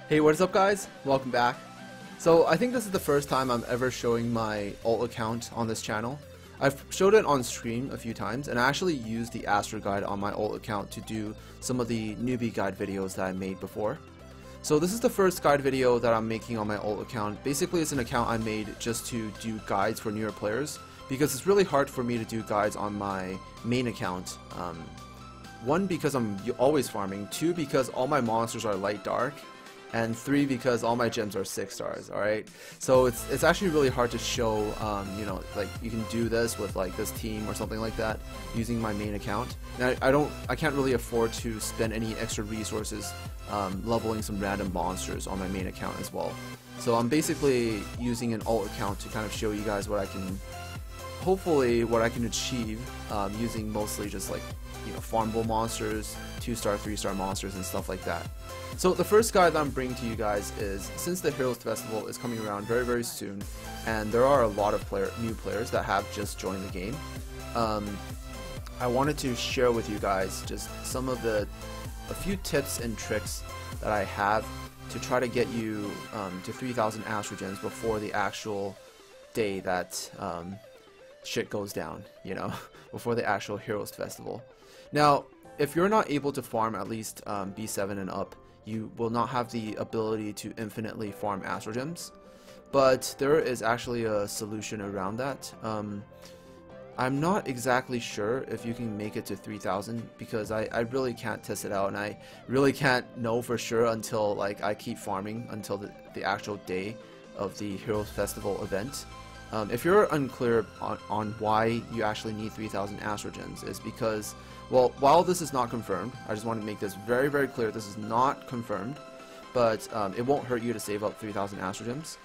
Hey, what is up guys? Welcome back. So I think this is the first time I'm ever showing my alt account on this channel. I've showed it on stream a few times, and I actually used the Astro guide on my alt account to do some of the newbie guide videos that I made before. So this is the first guide video that I'm making on my alt account. Basically it's an account I made just to do guides for newer players, because it's really hard for me to do guides on my main account. One, because I'm always farming, two, because all my monsters are light dark, and three, because all my gems are 6 stars. Alright, so it's actually really hard to show, you know, like you can do this with like this team or something like that using my main account. And I can't really afford to spend any extra resources leveling some random monsters on my main account as well. So I'm basically using an alt account to kind of show you guys what I can, hopefully what I can achieve using mostly just like, you know, farmable monsters, 2-star, 3-star monsters and stuff like that. So the first guide that I'm bringing to you guys is, since the Heroes Festival is coming around very soon, and there are a lot of new players that have just joined the game, I wanted to share with you guys just some of a few tips and tricks that I have to try to get you to 3,000 ASTROGEMS before the actual day that shit goes down, you know, before the actual Heroes Festival. Now, if you're not able to farm at least B7 and up, you will not have the ability to infinitely farm ASTROGEMS, but there is actually a solution around that. I'm not exactly sure if you can make it to 3,000 because I really can't test it out, and I really can't know for sure until like I keep farming until the actual day of the Heroes Festival event. If you're unclear on why you actually need 3,000 ASTROGEMS, is because, well, while this is not confirmed, I just want to make this very clear, this is not confirmed, but it won't hurt you to save up 3,000 ASTROGEMS.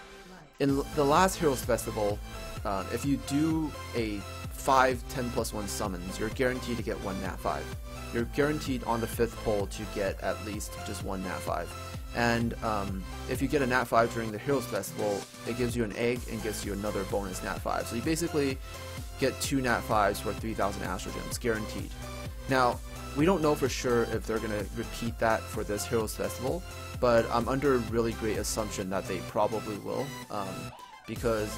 In the last Heroes Festival, if you do a 5 10+1 summons, you're guaranteed to get 1 Nat 5. You're guaranteed on the 5th pull to get at least just 1 Nat 5. And if you get a Nat 5 during the Heroes Festival, it gives you an egg and gives you another bonus Nat 5. So you basically get 2 Nat 5s for 3,000 ASTROGEMS, guaranteed. Now, we don't know for sure if they're going to repeat that for this Heroes Festival, but I'm under a really great assumption that they probably will, because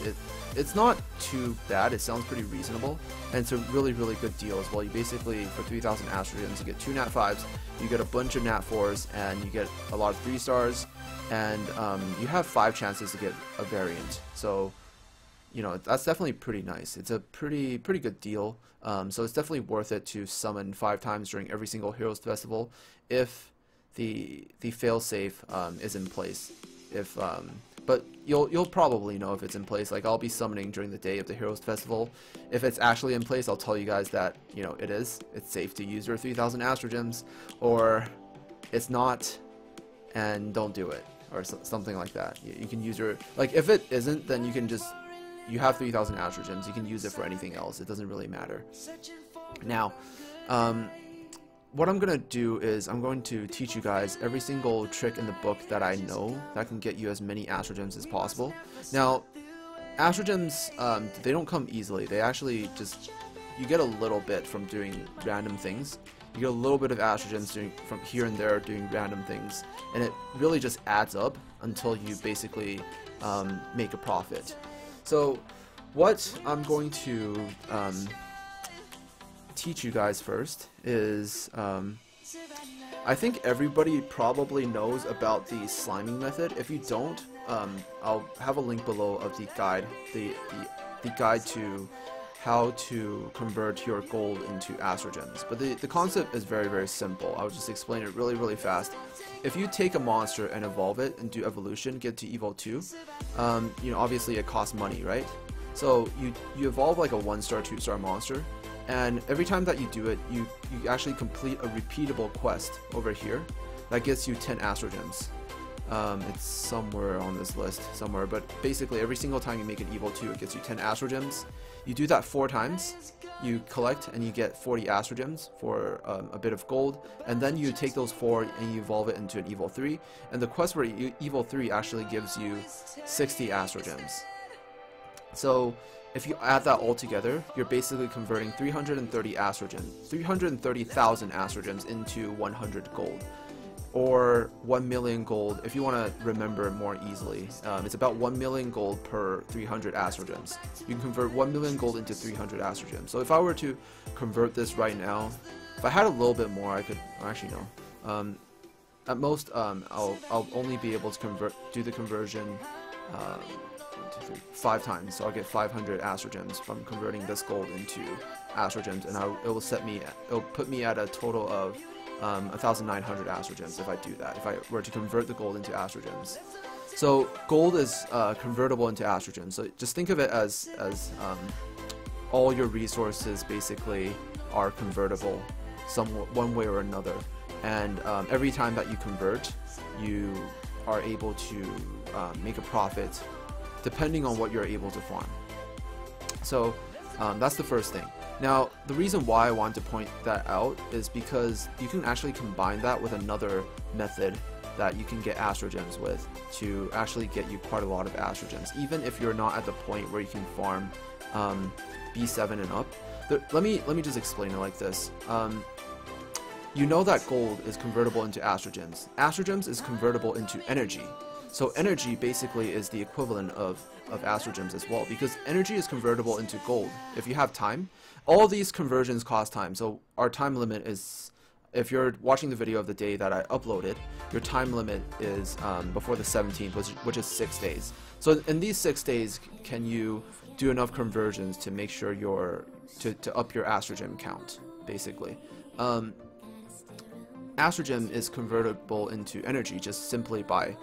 it's not too bad, it sounds pretty reasonable, and it's a really good deal as well. You basically, for 3,000 ASTROGEMS, you get 2 Nat 5s, you get a bunch of Nat 4s, and you get a lot of 3 stars, and you have 5 chances to get a variant. So, you know, that's definitely pretty nice. It's a pretty good deal. So it's definitely worth it to summon 5 times during every single Heroes Festival if the failsafe is in place. But you'll probably know if it's in place. Like, I'll be summoning during the day of the Heroes Festival. If it's actually in place, I'll tell you guys that, you know, it's safe to use your 3,000 ASTROGEMS, or it's not, and don't do it, or something like that. You can use your, like, if it isn't, then you can just, you have 3,000 ASTROGEMS, you can use it for anything else, it doesn't really matter. Now, what I'm going to do is I'm going to teach you guys every single trick in the book that I know that can get you as many ASTROGEMS as possible. Now, ASTROGEMS, they don't come easily. They actually just, you get a little bit from doing random things. You get a little bit of ASTROGEMS from here and there doing random things, and it really just adds up until you basically make a profit. So what I'm going to teach you guys first is, I think everybody probably knows about the sliming method. If you don't, I'll have a link below of the guide, the guide to how to convert your gold into ASTROGEMS. But the concept is very simple. I'll just explain it really fast. If you take a monster and evolve it and do evolution, get to Evo 2, you know, obviously it costs money, right? So you evolve like a 1-star, 2-star monster, and every time that you do it, you actually complete a repeatable quest over here that gets you 10 ASTROGEMS. It's somewhere on this list somewhere, but basically every single time you make an Evo 2, it gets you 10 ASTROGEMS. You do that 4 times, you collect and you get 40 ASTROGEMS for a bit of gold, and then you take those 4 and you evolve it into an Evo 3, and the quest for Evo 3 actually gives you 60 ASTROGEMS. So if you add that all together, you're basically converting 330,000 ASTROGEMS into 100 gold. or 1 million gold if you want to remember more easily. It's about 1 million gold per 300 astrogems. You can convert 1 million gold into 300 astrogems. So if I were to convert this right now, if I had a little bit more, I could actually no. At most, I'll only be able to do the conversion 5 times. So I'll get 500 astrogems from converting this gold into astrogems, and it'll put me at a total of 1,900 astrogems if I do that, if I were to convert the gold into astrogems. So gold is convertible into astrogems. So just think of it as all your resources basically are convertible one way or another. And every time that you convert, you are able to make a profit depending on what you're able to farm. So that's the first thing. Now, the reason why I want to point that out is because you can actually combine that with another method that you can get astrogems with to actually get you quite a lot of astrogems, even if you're not at the point where you can farm B7 and up. Let me just explain it like this. You know that gold is convertible into astrogems. Astrogems is convertible into energy. So energy basically is the equivalent of astrogems as well, because energy is convertible into gold if you have time. All these conversions cost time, so our time limit is, if you're watching the video of the day that I uploaded, your time limit is before the 17th, which is 6 days. So in these 6 days, can you do enough conversions to make sure to up your astrogem count, basically. Astrogem is convertible into energy just simply by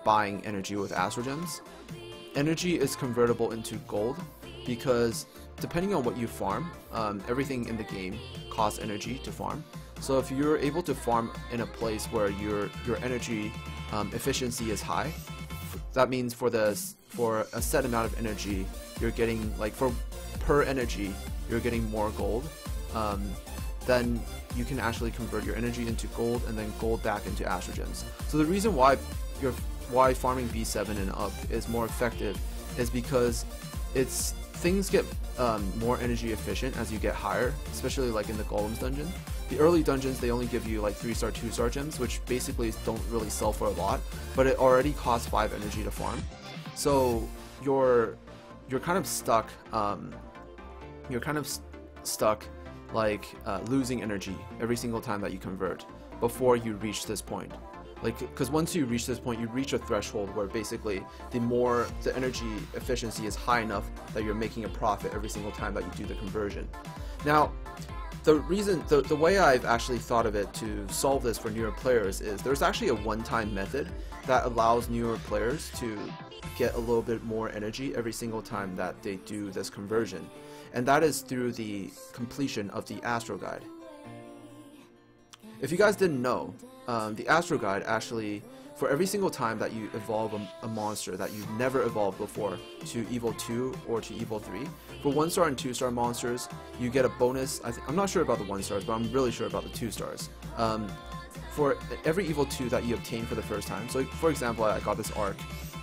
buying energy with astrogems. Energy is convertible into gold because depending on what you farm, everything in the game costs energy to farm. So if you're able to farm in a place where your energy efficiency is high, that means for a set amount of energy, you're getting, like, per energy, you're getting more gold. Then you can actually convert your energy into gold and then gold back into astrogems. So the reason why farming B7 and up is more effective is because things get more energy efficient as you get higher, especially like in the Golems dungeon. The early dungeons, they only give you like 3-star, 2-star gems, which basically don't really sell for a lot, but it already costs 5 energy to farm. So you're kind of stuck. Like losing energy every single time that you convert before you reach this point. Like, because once you reach this point, you reach a threshold where basically the energy efficiency is high enough that you're making a profit every single time that you do the conversion. Now, the way I've actually thought of it to solve this for newer players is there's actually a one-time method that allows newer players to get a little bit more energy every single time that they do this conversion. And that is through the completion of the Astro Guide. If you guys didn't know, the Astro Guide actually, for every single time that you evolve a monster that you've never evolved before to Evo 2 or to Evo 3, for 1-star and 2-star monsters, you get a bonus. I'm not sure about the 1-stars, but I'm really sure about the 2-stars. For every Evo 2 that you obtain for the first time, so for example, I got this arc,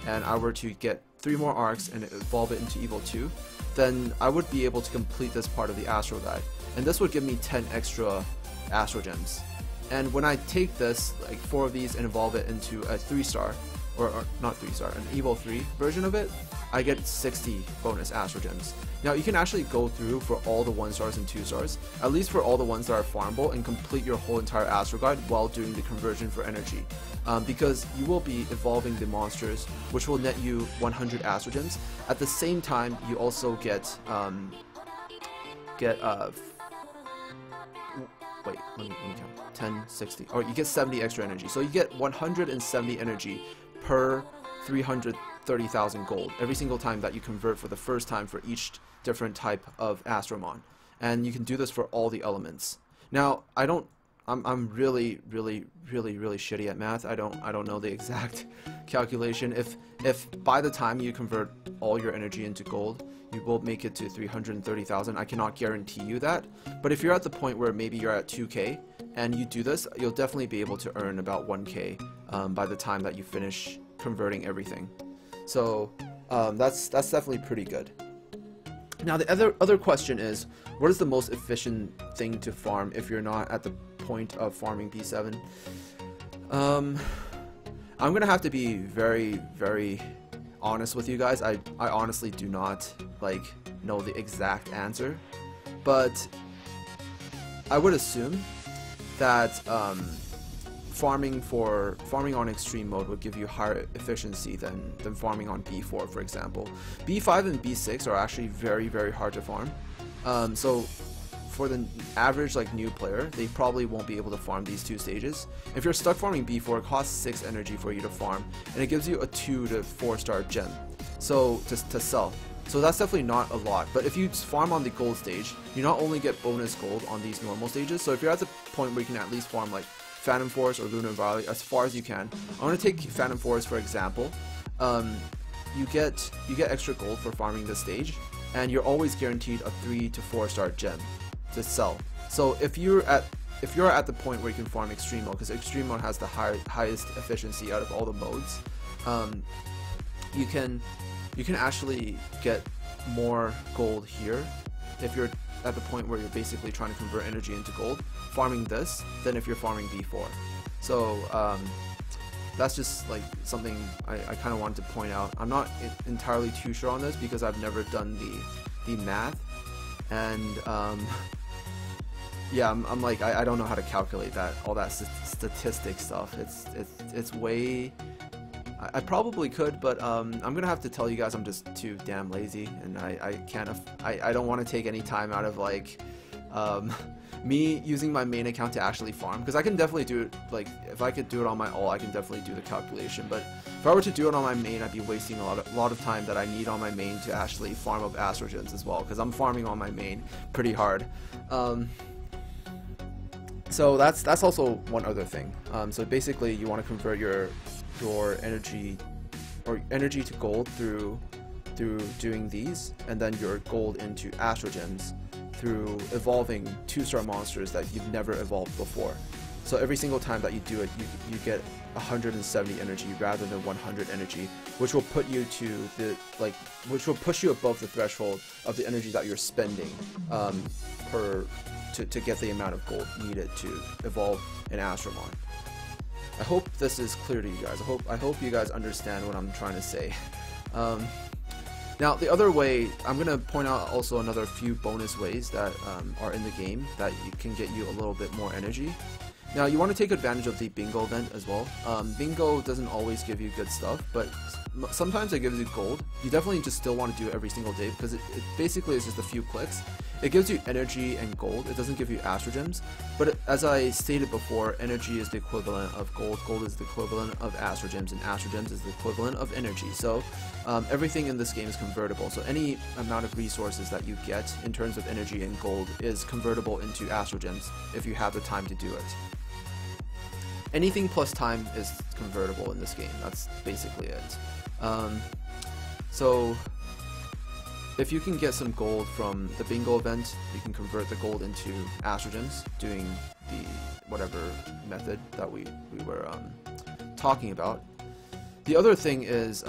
and I were to get 3 more arcs and evolve it into Evo 2, then I would be able to complete this part of the Astro Guide. And this would give me 10 extra astrogems. And when I take this, like 4 of these, and evolve it into a 3-star, or not 3-star, an Evo 3 version of it, I get 60 bonus astrogems. Now you can actually go through for all the 1-stars and 2-stars, at least for all the ones that are farmable, and complete your whole entire Astro Guide while doing the conversion for energy. Because you will be evolving the monsters, which will net you 100 astrogems. At the same time, you also get wait, let me count. 10, 60, or you get 70 extra energy. So you get 170 energy per 330,000 gold every single time that you convert for the first time for each different type of Astromon. And you can do this for all the elements. Now, I'm really shitty at math. I don't know the exact calculation. If by the time you convert all your energy into gold, you will make it to 330,000. I cannot guarantee you that. But if you're at the point where maybe you're at 2k and you do this, you'll definitely be able to earn about 1k by the time that you finish converting everything. So that's definitely pretty good. Now the other question is, what is the most efficient thing to farm if you're not at the point of farming B7? I'm gonna have to be very, very honest with you guys. I honestly do not like know the exact answer, but I would assume that farming on extreme mode would give you higher efficiency than farming on B4, for example. B5 and B6 are actually very, very hard to farm. So for the average like new player, they probably won't be able to farm these two stages. If you're stuck farming B4, it costs 6 energy for you to farm, and it gives you a 2 to 4 star gem, so to sell. So that's definitely not a lot. But if you farm on the gold stage, you not only get bonus gold on these normal stages. So if you're at the point where you can at least farm like Phantom Forest or Lunar Valley as far as you can. I want to take Phantom Forest for example. You get extra gold for farming this stage, and you're always guaranteed a 3 to 4 star gem to sell. So if you're at the point where you can farm extreme mode, because extreme mode has the highest efficiency out of all the modes, you can actually get more gold here if you're at the point where you're basically trying to convert energy into gold, farming this, than if you're farming B4. So that's just like something I kind of wanted to point out. I'm not entirely too sure on this because I've never done the math, and yeah, I'm like I don't know how to calculate that, all that statistic stuff. It's way, I probably could, but I'm gonna have to tell you guys I'm just too damn lazy, and I don't want to take any time out of like me using my main account to actually farm, because I can definitely do it. Like if I could do it on my ult, I can definitely do the calculation, but if I were to do it on my main, I'd be wasting a lot of time that I need on my main to actually farm up astrogems as well, because I'm farming on my main pretty hard. So that's also one other thing. So basically you want to convert your energy to gold through doing these, and then your gold into astrogems through evolving 2-star monsters that you've never evolved before. So every single time that you do it, you get 170 energy rather than 100 energy, which will put you to which will push you above the threshold of the energy that you're spending to get the amount of gold needed to evolve an Astromon. I hope this is clear to you guys. I hope you guys understand what I'm trying to say. Now the other way, I'm going to point out also another few bonus ways that are in the game that you can get you a little bit more energy. Now you want to take advantage of the bingo event as well. Bingo doesn't always give you good stuff, but sometimes it gives you gold. You definitely just still want to do it every single day, because it basically is just a few clicks. It gives you energy and gold. It doesn't give you astrogems, but as I stated before, energy is the equivalent of gold, gold is the equivalent of astrogems, and astrogems is the equivalent of energy. So everything in this game is convertible. So any amount of resources that you get in terms of energy and gold is convertible into astrogems if you have the time to do it. Anything plus time is convertible in this game. That's basically it. So if you can get some gold from the bingo event, you can convert the gold into astrogems doing the whatever method that we were talking about. The other thing is,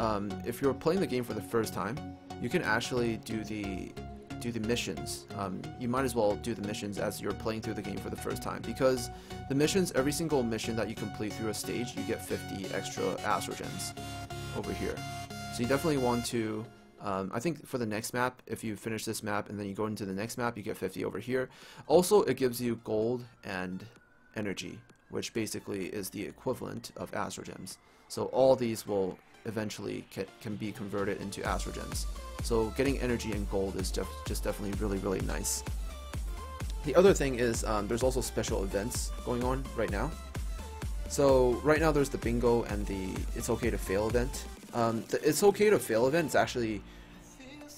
if you're playing the game for the first time, you can actually do the missions. You might as well do the missions as you're playing through the game for the first time, because the missions, every single mission that you complete through a stage, you get 50 extra astrogems over here. So you definitely want to, I think for the next map, if you finish this map and then you go into the next map, you get 50 over here. Also, it gives you gold and energy, which basically is the equivalent of astrogems. So all these will eventually can be converted into astrogems. So getting energy and gold is just definitely really, really nice. The other thing is there's also special events going on right now. So right now there's the bingo and the It's Okay to Fail event. The It's Okay to Fail event is actually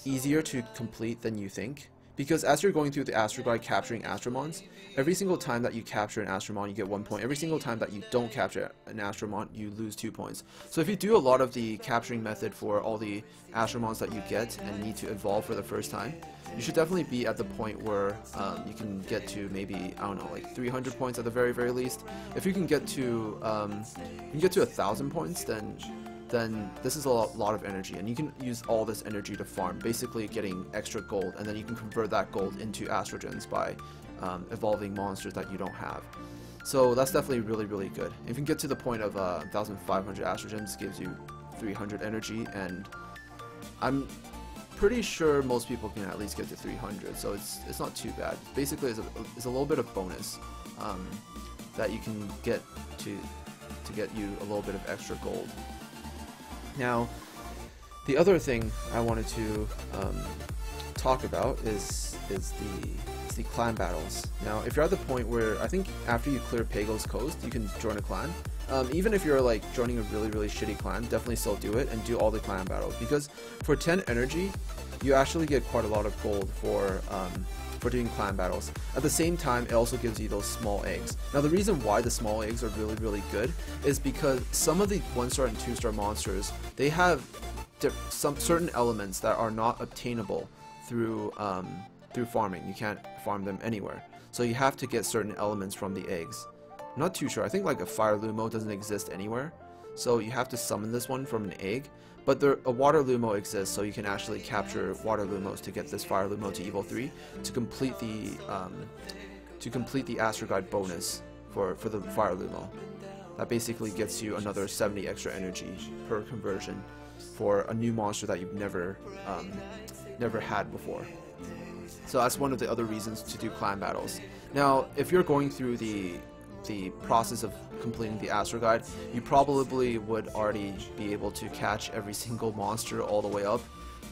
easier to complete than you think, because as you're going through the Astro Guide capturing Astromons, every single time that you capture an Astromon, you get 1 point. Every single time that you don't capture an Astromon, you lose 2 points. So if you do a lot of the capturing method for all the Astromons that you get and need to evolve for the first time, you should definitely be at the point where you can get to maybe, I don't know, like 300 points at the very, very least. If you can get to 1,000 points, then this is a lot of energy, and you can use all this energy to farm, basically getting extra gold, and then you can convert that gold into astrogens by evolving monsters that you don't have. So that's definitely really good. If you can get to the point of 1,500 astrogems, gives you 300 energy, and I'm pretty sure most people can at least get to 300, so it's not too bad. Basically, it's a little bit of bonus that you can get to get you a little bit of extra gold. Now, the other thing I wanted to talk about is the clan battles. Now, if you're at the point where I think after you clear Pago's Coast, you can join a clan. Even if you're like joining a really shitty clan, definitely still do it and do all the clan battles, because for 10 energy, you actually get quite a lot of gold for doing clan battles. At the same time, it also gives you those small eggs. Now, the reason why the small eggs are really good is because some of the 1-star and 2-star monsters, they have some certain elements that are not obtainable through farming. You can't farm them anywhere, so you have to get certain elements from the eggs. I'm not too sure. I think like a fire lumo doesn't exist anywhere, so you have to summon this one from an egg. But a water lumo exists, so you can actually capture water lumos to get this fire lumo to Evo 3 to complete the Astro Guide bonus for the fire lumo. That basically gets you another 70 extra energy per conversion for a new monster that you've never had before. So that's one of the other reasons to do clan battles. Now, if you're going through the process of completing the Astro Guide, you probably would already be able to catch every single monster all the way up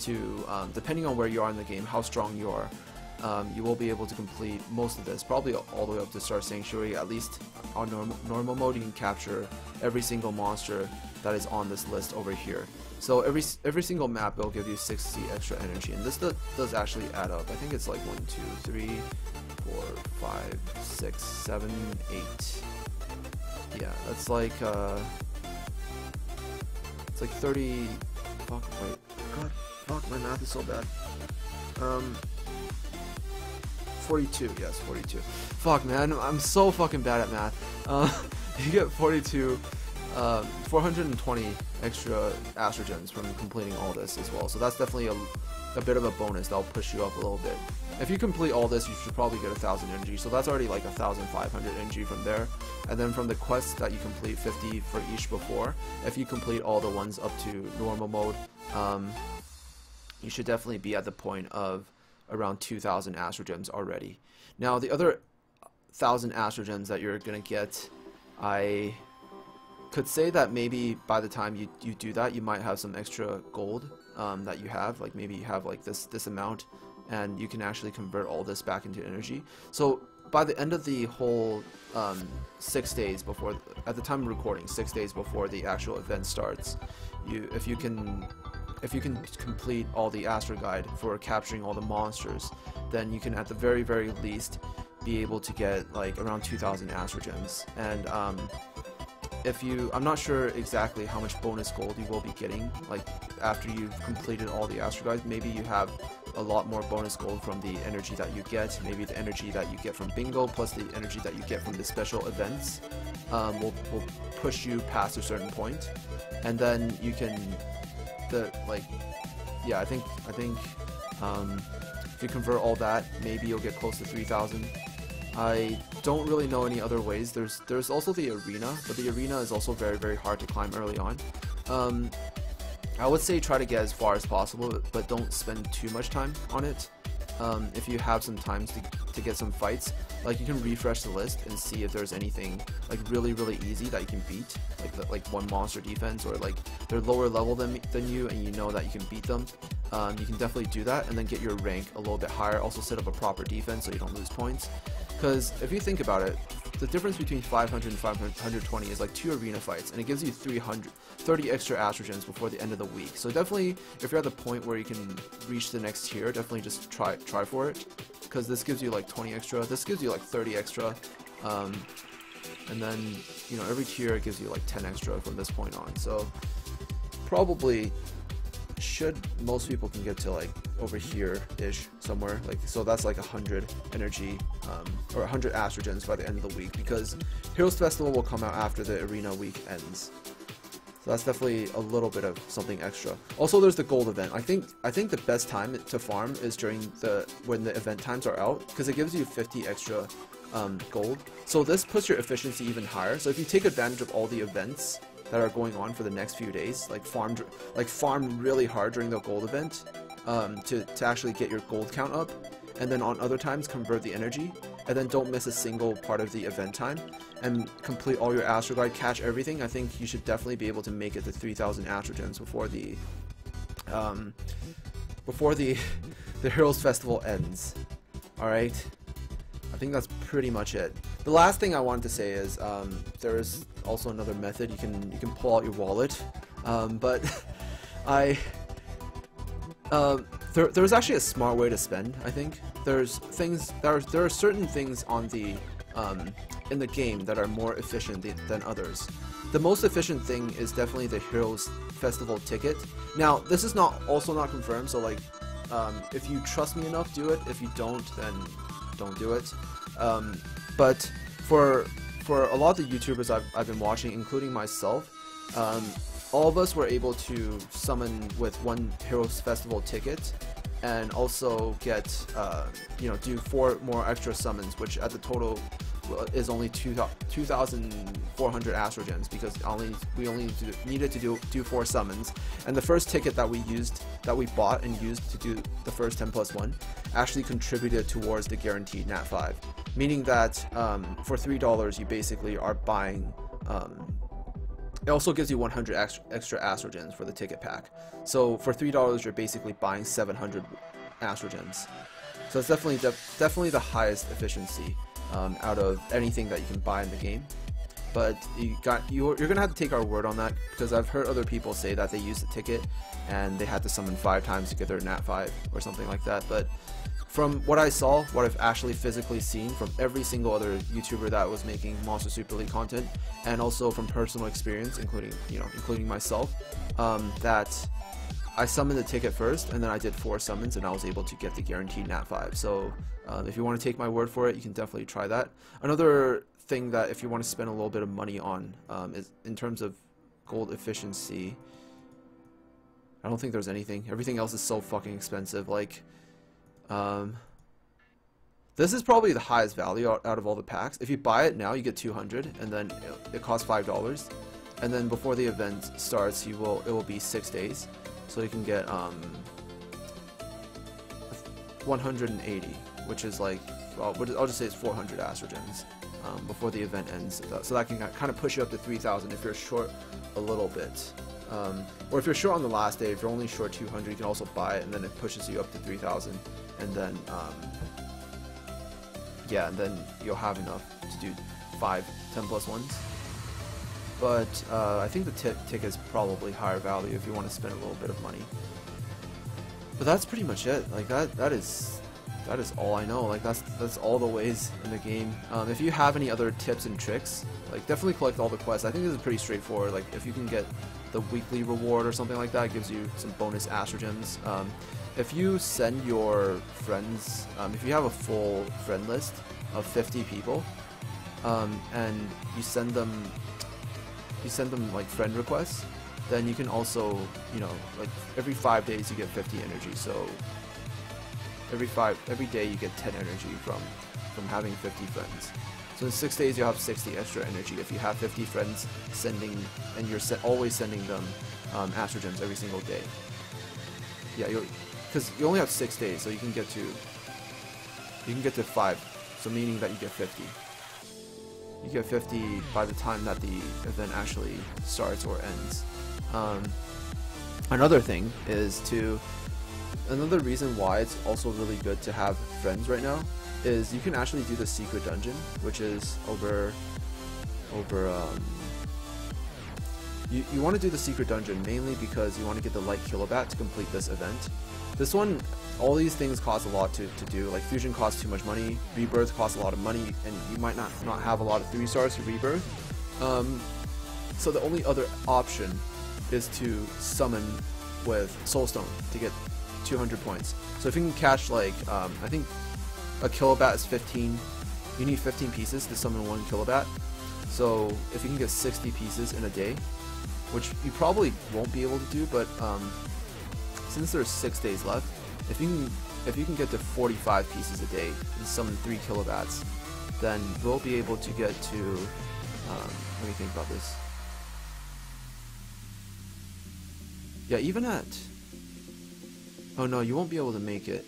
to, depending on where you are in the game, how strong you are, you will be able to complete most of this, probably all the way up to Star Sanctuary. At least on normal mode, you can capture every single monster that is on this list over here. So every single map will give you 60 extra energy, and this does actually add up. I think it's like 1, 2, 3, 4, 5, 6, 7, 8. Yeah, that's like it's like 30. Fuck, wait, God, fuck, my math is so bad. 42, yes, 42. Fuck, man, I'm so fucking bad at math. You get 42, 420 extra astrogems from completing all this as well. So that's definitely a bit of a bonus that'll push you up a little bit. If you complete all this, you should probably get 1,000 energy. So that's already like 1,500 energy from there. And then from the quests that you complete, 50 for each before. If you complete all the ones up to normal mode, you should definitely be at the point of around 2,000 astrogems already. Now, the other 1,000 astrogems that you're gonna get, I could say that maybe by the time you do that, you might have some extra gold that you have, like maybe you have like this amount, and you can actually convert all this back into energy. So by the end of the whole 6 days before, at the time of recording, 6 days before the actual event starts, if you can complete all the Astro Guide for capturing all the monsters, then you can at the very least be able to get like around 2,000 astrogems. And I'm not sure exactly how much bonus gold you will be getting, like after you've completed all the Astro Guides. Maybe you have a lot more bonus gold from the energy that you get, maybe the energy that you get from bingo plus the energy that you get from the special events will push you past a certain point, and then you can I think if you convert all that, maybe you'll get close to 3,000. I don't really know any other ways. There's also the arena, but the arena is also very hard to climb early on. I would say try to get as far as possible, but don't spend too much time on it. If you have some time to get some fights, like you can refresh the list and see if there's anything like really easy that you can beat, like one monster defense, or like they're lower level than you and you know that you can beat them. You can definitely do that and then get your rank a little bit higher. Also set up a proper defense so you don't lose points. Because if you think about it, the difference between 500 and 520 is like 2 arena fights, and it gives you 30 extra astrogems before the end of the week. So definitely, if you're at the point where you can reach the next tier, definitely just try for it, because this gives you like 20 extra, this gives you like 30 extra, and then, you know, every tier gives you like 10 extra from this point on. So probably most people can get to like over here-ish somewhere, like, so that's like 100 energy or 100 astrogens by the end of the week, because Heroes Festival will come out after the arena week ends. So that's definitely a little bit of something extra. Also, there's the gold event. I think the best time to farm is during when the event times are out, because it gives you 50 extra gold. So this puts your efficiency even higher. So if you take advantage of all the events that are going on for the next few days, like farm really hard during the gold event to actually get your gold count up, and then on other times convert the energy, and then don't miss a single part of the event time, and complete all your AstroGuide, catch everything, I think you should definitely be able to make it to 3,000 AstroGems before the Heroes Festival ends. Alright? I think that's pretty much it. The last thing I wanted to say is there is also another method. You can pull out your wallet, but there's actually a smart way to spend. I think there are certain things on the in the game that are more efficient than others. The most efficient thing is definitely the Heroes Festival ticket. Now this is also not confirmed, so like if you trust me enough, do it. If you don't, then don't do it. But for a lot of the YouTubers I've been watching, including myself, all of us were able to summon with one Heroes Festival ticket, and also get do 4 more extra summons, which at the total is only 2,400 AstroGems, because we only needed to do 4 summons. And the first ticket that we bought and used to do the first 10+1 actually contributed towards the guaranteed Nat 5, meaning that for $3 you basically are buying. It also gives you 100 extra AstroGems for the ticket pack. So for $3 you're basically buying 700 AstroGems. So it's definitely the highest efficiency out of anything that you can buy in the game. But you're gonna have to take our word on that, because I've heard other people say that they used the ticket and they had to summon 5 times to get their Nat 5 or something like that. But from what I saw, what I've actually physically seen from every single other YouTuber that was making Monster Super League content, and also from personal experience, including myself, that I summoned the ticket first, and then I did 4 summons, and I was able to get the guaranteed Nat 5. So if you want to take my word for it, you can definitely try that. Another thing that if you want to spend a little bit of money on is in terms of gold efficiency. I don't think there's anything. Everything else is so fucking expensive. Like, this is probably the highest value out of all the packs. If you buy it now, you get 200, and then it costs $5. And then before the event starts, it will be 6 days, so you can get 180, which is like, well, I'll just say it's 400 AstroGems before the event ends. So that can kind of push you up to 3,000 if you're short a little bit. Or if you're short on the last day, if you're only short 200, you can also buy it, and then it pushes you up to 3,000, and then yeah, and then you'll have enough to do 5 10+1s. But I think the ticket is probably higher value if you want to spend a little bit of money. But that's pretty much it. Like that is all I know. Like that's all the ways in the game. If you have any other tips and tricks, like definitely collect all the quests. I think this is pretty straightforward. Like if you can get the weekly reward or something like that, it gives you some bonus AstroGems. If you send your friends, if you have a full friend list of 50 people, and you send them like friend requests, then you can also, like every 5 days you get 50 energy. So every day you get 10 energy from having 50 friends. So in 6 days you'll have 60 extra energy if you have 50 friends sending, and you're always sending them AstroGems every single day. Yeah, because you only have 6 days, so you can get to 5. So meaning that you get 50. You get 50 by the time that the event actually starts or ends. Another thing is another reason why it's also really good to have friends right now is you can actually do the secret dungeon, which is you want to do the secret dungeon mainly because you want to get the light kilobat to complete this event. This one, all these things cost a lot to do. Like fusion costs too much money, rebirth costs a lot of money, and you might not have a lot of 3 stars to rebirth. So the only other option is to summon with Soulstone to get 200 points. So if you can catch like, I think a kilobat is 15, you need 15 pieces to summon 1 kilobat. So if you can get 60 pieces in a day, which you probably won't be able to do, but since there's 6 days left, if you can get to 45 pieces a day and summon 3 kilobats, then we'll be able to get to, let me think about this. Yeah, even at, oh no, you won't be able to make it.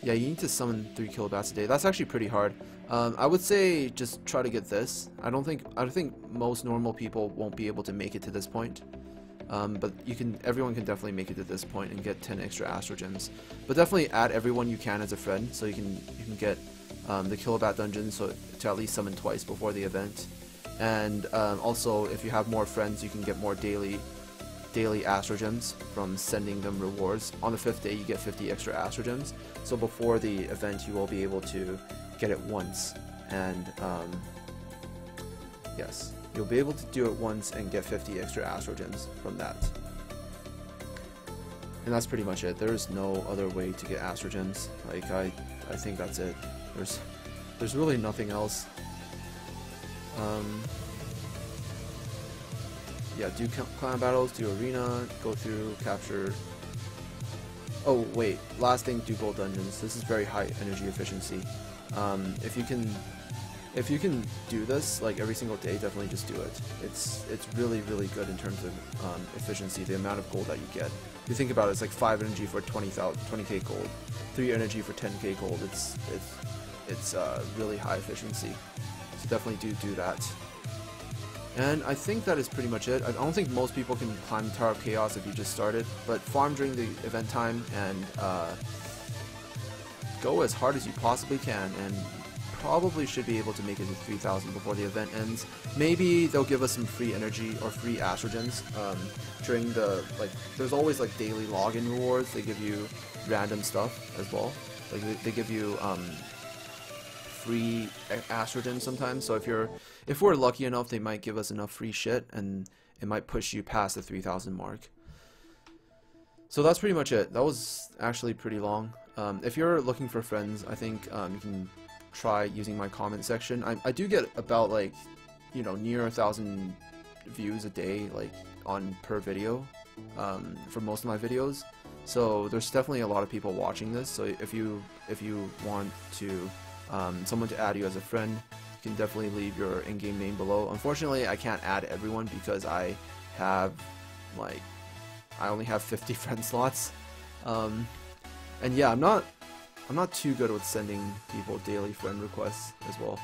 Yeah, you need to summon 3 kilobats a day. That's actually pretty hard. I would say just try to get this. I think most normal people won't be able to make it to this point. But everyone can definitely make it to this point and get 10 extra astrogems. But definitely add everyone you can as a friend, so you can get the kilobat dungeon, so to at least summon twice before the event. And also, if you have more friends, you can get more daily astrogems from sending them rewards. On the 5th day, you get 50 extra astrogems. So before the event, you will be able to get it once, and yes. You'll be able to do it once and get 50 extra astrogems from that. And that's pretty much it. There's no other way to get astrogems. Like, I think that's it. There's really nothing else. Yeah, do clan battles, do arena, go through, capture. Oh wait, last thing, do gold dungeons. This is very high energy efficiency. If you can do this like every single day, definitely just do it. It's really good in terms of efficiency, the amount of gold that you get. If you think about it, it's like 5 energy for 20k gold, 3 energy for 10k gold. It's really high efficiency. So definitely do that. And I think that is pretty much it. I don't think most people can climb the Tower of Chaos if you just started, but farm during the event time and go as hard as you possibly can, and probably should be able to make it to 3,000 before the event ends. Maybe they'll give us some free energy or free astrogens during the, like, there's always like daily login rewards. They give you random stuff as well. Like they give you free astrogens sometimes. So if we're lucky enough, they might give us enough free shit, and it might push you past the 3,000 mark. So that's pretty much it. That was actually pretty long. If you're looking for friends, I think you can try using my comment section. I do get about, like, you know, near 1,000 views a day, like, on per video for most of my videos. So there's definitely a lot of people watching this. So if you want to someone to add you as a friend, you can definitely leave your in-game name below. Unfortunately, I can't add everyone because I only have 50 friend slots. And yeah, I'm not too good with sending people daily friend requests as well.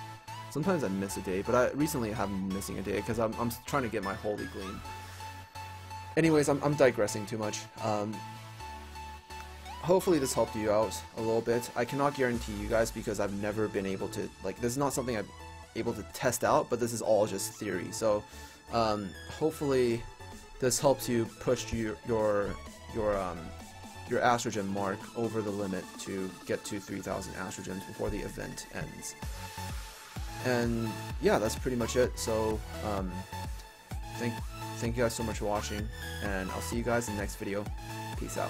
Sometimes I miss a day, but recently I haven't been missing a day because I'm trying to get my holy gleam. Anyways, I'm digressing too much. Hopefully this helped you out a little bit. I cannot guarantee you guys because I've never been able to, like, this is not something I'm able to test out, but this is all just theory. So hopefully this helps you push your astrogem mark over the limit to get to 3,000 astrogems before the event ends. And yeah, that's pretty much it. So thank you guys so much for watching, and I'll see you guys in the next video. Peace out.